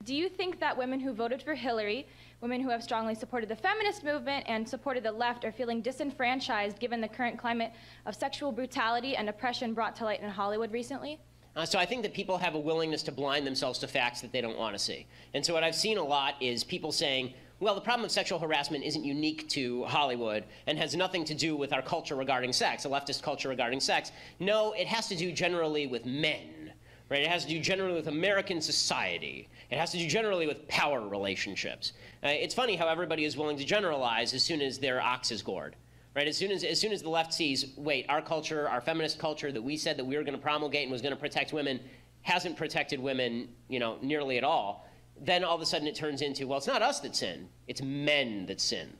do you think that women who voted for Hillary, women who have strongly supported the feminist movement and supported the left, are feeling disenfranchised given the current climate of sexual brutality and oppression brought to light in Hollywood recently? So I think that people have a willingness to blind themselves to facts that they don't want to see. And so what I've seen a lot is people saying, well, the problem of sexual harassment isn't unique to Hollywood and has nothing to do with our culture regarding sex, a leftist culture regarding sex. No, it has to do generally with men, right? It has to do generally with American society. It has to do generally with power relationships. It's funny how everybody is willing to generalize as soon as their ox is gored. Right? As soon as the left sees, wait, our culture, our feminist culture that we said that we were going to promulgate and was going to protect women hasn't protected women, nearly at all, then all of a sudden it turns into, well, it's not us that sin, it's men that sin.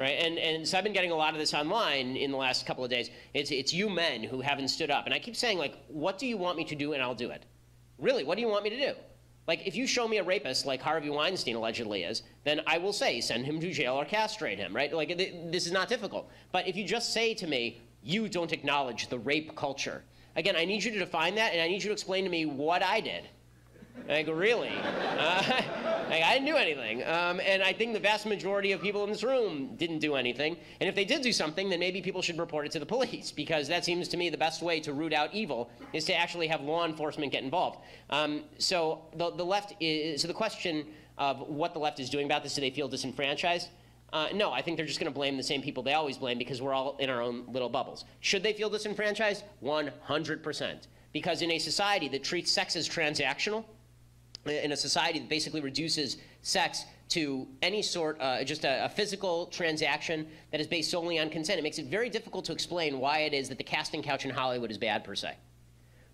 Right? And so I've been getting a lot of this online in the last couple of days. It's you men who haven't stood up. And I keep saying, like, what do you want me to do? And I'll do it. Really, what do you want me to do? Like, if you show me a rapist like Harvey Weinstein allegedly is, then I will say, send him to jail or castrate him, right? Like, this is not difficult. But if you just say to me, you don't acknowledge the rape culture, again, I need you to define that, and I need you to explain to me what I did. Like, really? I didn't do anything. And I think the vast majority of people in this room didn't do anything. And if they did do something, then maybe people should report it to the police, because that seems to me the best way to root out evil is to actually have law enforcement get involved. So the left is, so the question of what the left is doing about this, do they feel disenfranchised? No, I think they're just going to blame the same people they always blame because we're all in our own little bubbles. Should they feel disenfranchised? 100%. Because in a society that treats sex as transactional, in a society that basically reduces sex to any sort, just a physical transaction that is based solely on consent, it makes it very difficult to explain why it is that the casting couch in Hollywood is bad per se.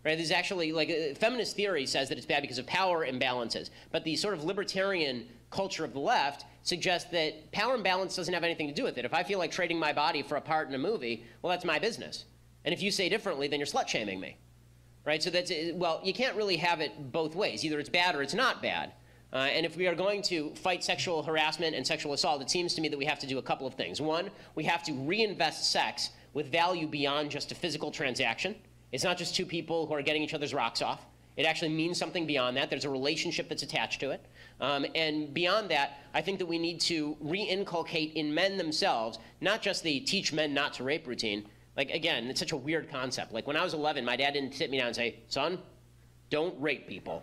Right? There's actually, like, feminist theory says that it's bad because of power imbalances, but the sort of libertarian culture of the left suggests that power imbalance doesn't have anything to do with it. If I feel like trading my body for a part in a movie, well, that's my business. And if you say differently, then you're slut-shaming me. Right? So that's, well, you can't really have it both ways. Either it's bad or it's not bad. And if we are going to fight sexual harassment and sexual assault, it seems to me that we have to do a couple of things. One, we have to reinvest sex with value beyond just a physical transaction. It's not just two people who are getting each other's rocks off. It actually means something beyond that. There's a relationship that's attached to it. And beyond that, I think that we need to re-inculcate in men themselves, not just the teach men not to rape routine. Like, again, it's such a weird concept. Like, when I was 11, my dad didn't sit me down and say, son, don't rape people.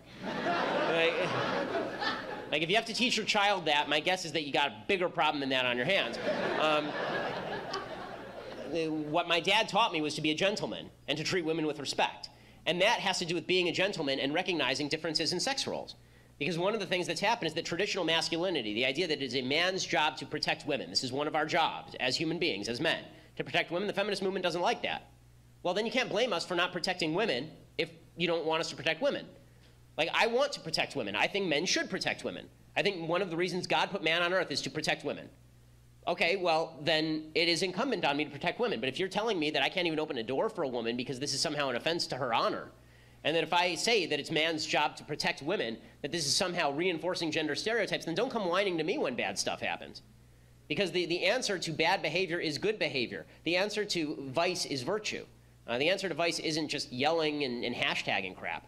Like, if you have to teach your child that, my guess is that you got a bigger problem than that on your hands. What my dad taught me was to be a gentleman and to treat women with respect. And that has to do with being a gentleman and recognizing differences in sex roles. Because one of the things that's happened is that traditional masculinity, the idea that it is a man's job to protect women, this is one of our jobs as human beings, as men, to protect women, the feminist movement doesn't like that. Well, then you can't blame us for not protecting women if you don't want us to protect women. Like, I want to protect women. I think men should protect women. I think one of the reasons God put man on earth is to protect women. Okay, well, then it is incumbent on me to protect women. But if you're telling me that I can't even open a door for a woman because this is somehow an offense to her honor, and that if I say that it's man's job to protect women, that this is somehow reinforcing gender stereotypes, then don't come whining to me when bad stuff happens. Because the answer to bad behavior is good behavior. The answer to vice is virtue. The answer to vice isn't just yelling and hashtagging crap.